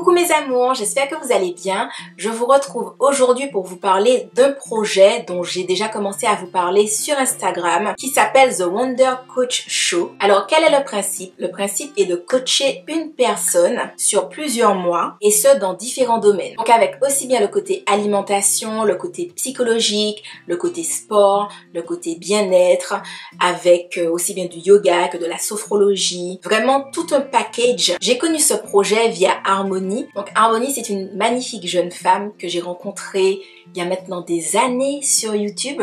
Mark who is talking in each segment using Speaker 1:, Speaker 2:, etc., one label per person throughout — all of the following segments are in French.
Speaker 1: Coucou mes amours, j'espère que vous allez bien. Je vous retrouve aujourd'hui pour vous parler d'un projet dont j'ai déjà commencé à vous parler sur Instagram qui s'appelle The Wonder Coach Show. Alors quel est le principe? Le principe est de coacher une personne sur plusieurs mois et ce dans différents domaines. Donc avec aussi bien le côté alimentation, le côté psychologique, le côté sport, le côté bien-être, avec aussi bien du yoga que de la sophrologie. Vraiment tout un package. J'ai connu ce projet via Harmonie. Donc Harmonie, c'est une magnifique jeune femme que j'ai rencontrée il y a maintenant des années sur YouTube.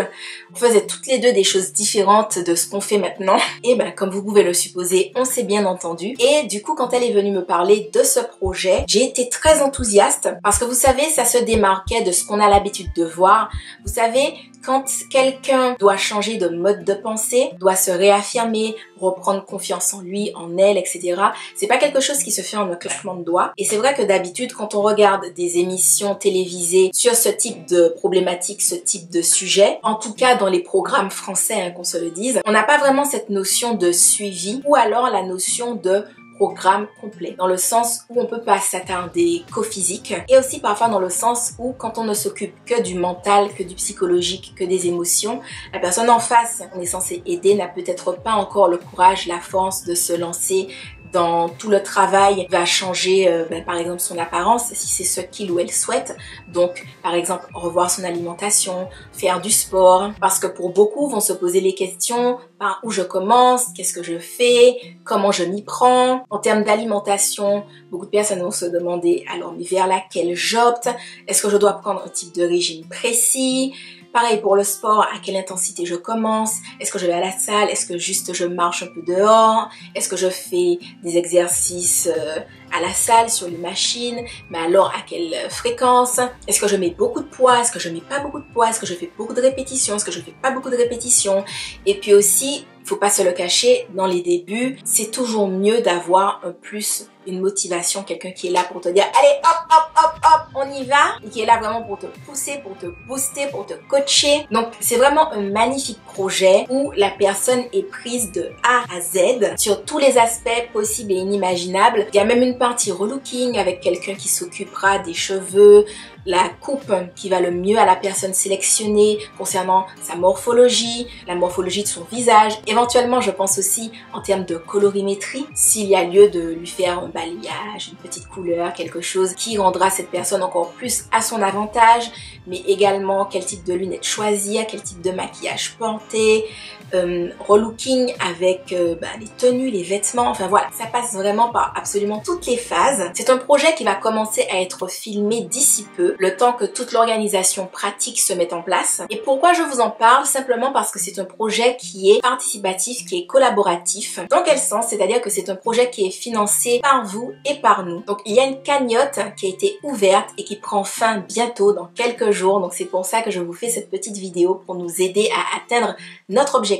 Speaker 1: On faisait toutes les deux des choses différentes de ce qu'on fait maintenant. Et ben comme vous pouvez le supposer, on s'est bien entendu. Et du coup, quand elle est venue me parler de ce projet, j'ai été très enthousiaste parce que vous savez, ça se démarquait de ce qu'on a l'habitude de voir. Vous savez, quand quelqu'un doit changer de mode de pensée, doit se réaffirmer, reprendre confiance en lui, en elle, etc. C'est pas quelque chose qui se fait en un claquement de doigts. Et c'est vrai que d'habitude, quand on regarde des émissions télévisées sur ce type de problématique, ce type de sujet, en tout cas dans les programmes français, qu'on se le dise, on n'a pas vraiment cette notion de suivi ou alors la notion de programme complet, dans le sens où on peut pas s'attarder qu'au physique et aussi parfois dans le sens où quand on ne s'occupe que du mental, que du psychologique, que des émotions, la personne en face qu'on est censé aider n'a peut-être pas encore le courage, la force de se lancer dans tout le travail, va changer par exemple son apparence si c'est ce qu'il ou elle souhaite. Donc par exemple revoir son alimentation, faire du sport, parce que pour beaucoup vont se poser les questions: par où je commence, qu'est-ce que je fais, comment je m'y prends. En termes d'alimentation, beaucoup de personnes vont se demander alors mais vers laquelle j'opte, est-ce que je dois prendre un type de régime précis? Pareil pour le sport, à quelle intensité je commence? Est-ce que je vais à la salle? Est-ce que juste je marche un peu dehors? Est-ce que je fais des exercices à la salle, sur les machines? Mais alors à quelle fréquence? Est-ce que je mets beaucoup de poids? Est-ce que je mets pas beaucoup de poids? Est-ce que je fais beaucoup de répétitions? Est-ce que je fais pas beaucoup de répétitions? Et puis aussi, il faut pas se le cacher, dans les débuts, c'est toujours mieux d'avoir un plus, une motivation, quelqu'un qui est là pour te dire allez hop hop hop hop, on y va, et qui est là vraiment pour te pousser, pour te booster, pour te coacher. Donc c'est vraiment un magnifique projet où la personne est prise de A à Z sur tous les aspects possibles et inimaginables. Il y a même une partie relooking avec quelqu'un qui s'occupera des cheveux, la coupe qui va le mieux à la personne sélectionnée concernant sa morphologie, la morphologie de son visage. Éventuellement, je pense aussi en termes de colorimétrie, s'il y a lieu de lui faire un balayage, une petite couleur, quelque chose qui rendra cette personne encore plus à son avantage, mais également quel type de lunettes choisir, quel type de maquillage porter, relooking avec les tenues, les vêtements, enfin voilà, ça passe vraiment par absolument toutes les phases. C'est un projet qui va commencer à être filmé d'ici peu, le temps que toute l'organisation pratique se mette en place. Et pourquoi je vous en parle? Simplement parce que c'est un projet qui est participatif, qui est collaboratif. Dans quel sens? C'est-à-dire que c'est un projet qui est financé par vous et par nous. Donc il y a une cagnotte qui a été ouverte et qui prend fin bientôt, dans quelques jours. Donc c'est pour ça que je vous fais cette petite vidéo pour nous aider à atteindre notre objectif.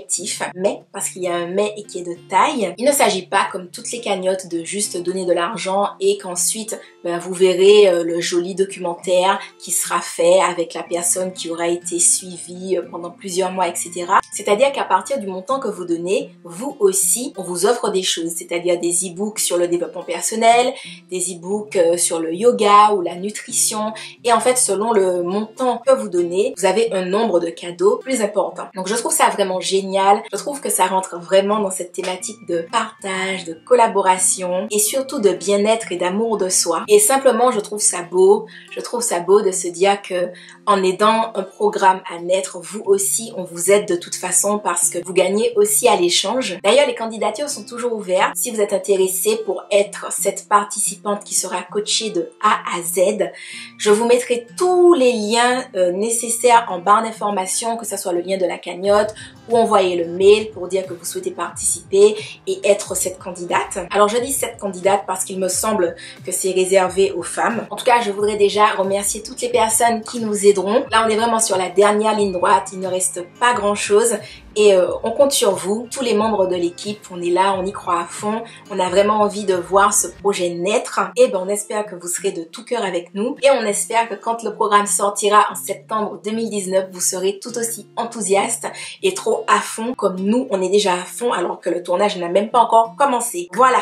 Speaker 1: Mais, parce qu'il y a un mais et qui est de taille, il ne s'agit pas comme toutes les cagnottes de juste donner de l'argent et qu'ensuite vous verrez le joli documentaire qui sera fait avec la personne qui aura été suivie pendant plusieurs mois, etc. C'est-à-dire qu'à partir du montant que vous donnez, vous aussi, on vous offre des choses, c'est-à-dire des e-books sur le développement personnel, des e-books sur le yoga ou la nutrition. Et en fait, selon le montant que vous donnez, vous avez un nombre de cadeaux plus important. Donc je trouve ça vraiment génial. Je trouve que ça rentre vraiment dans cette thématique de partage, de collaboration et surtout de bien-être et d'amour de soi. Et simplement, je trouve ça beau. Je trouve ça beau de se dire que en aidant un programme à naître, vous aussi, on vous aide de toute façon parce que vous gagnez aussi à l'échange. D'ailleurs, les candidatures sont toujours ouvertes. Si vous êtes intéressé pour être cette participante qui sera coachée de A à Z, je vous mettrai tous les liens nécessaires en barre d'informations, que ce soit le lien de la cagnotte ou envoyer le mail pour dire que vous souhaitez participer et être cette candidate. Alors je dis cette candidate parce qu'il me semble que c'est réservé aux femmes. En tout cas, je voudrais déjà remercier toutes les personnes qui nous aideront. Là, on est vraiment sur la dernière ligne droite. Il ne reste pas grand-chose. Et on compte sur vous, tous les membres de l'équipe, on est là, on y croit à fond, on a vraiment envie de voir ce projet naître et on espère que vous serez de tout cœur avec nous et on espère que quand le programme sortira en septembre 2019, vous serez tout aussi enthousiaste et trop à fond comme nous, on est déjà à fond alors que le tournage n'a même pas encore commencé. Voilà!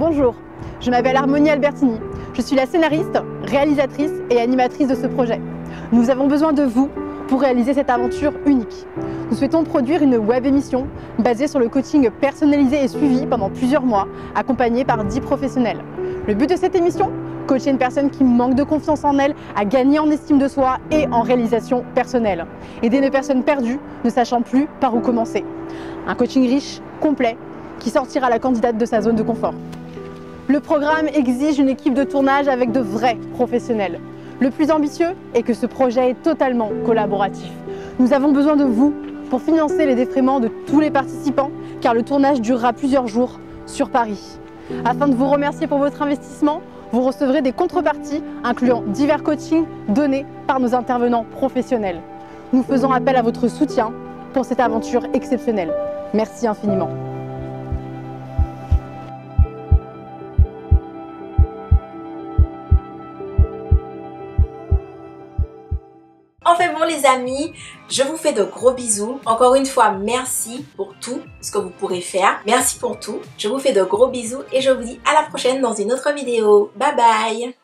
Speaker 2: Bonjour, je m'appelle Harmonie Albertini. Je suis la scénariste, réalisatrice et animatrice de ce projet. Nous avons besoin de vous pour réaliser cette aventure unique. Nous souhaitons produire une web émission basée sur le coaching personnalisé et suivi pendant plusieurs mois, accompagné par 10 professionnels. Le but de cette émission ? Coacher une personne qui manque de confiance en elle à gagner en estime de soi et en réalisation personnelle. Aider une personne perdue, ne sachant plus par où commencer. Un coaching riche, complet, qui sortira la candidate de sa zone de confort. Le programme exige une équipe de tournage avec de vrais professionnels. Le plus ambitieux est que ce projet est totalement collaboratif. Nous avons besoin de vous pour financer les défraiements de tous les participants, car le tournage durera plusieurs jours sur Paris. Afin de vous remercier pour votre investissement, vous recevrez des contreparties incluant divers coachings donnés par nos intervenants professionnels. Nous faisons appel à votre soutien pour cette aventure exceptionnelle. Merci infiniment.
Speaker 1: Enfin bon les amis, je vous fais de gros bisous. Encore une fois, merci pour tout ce que vous pourrez faire. Merci pour tout. Je vous fais de gros bisous et je vous dis à la prochaine dans une autre vidéo. Bye bye!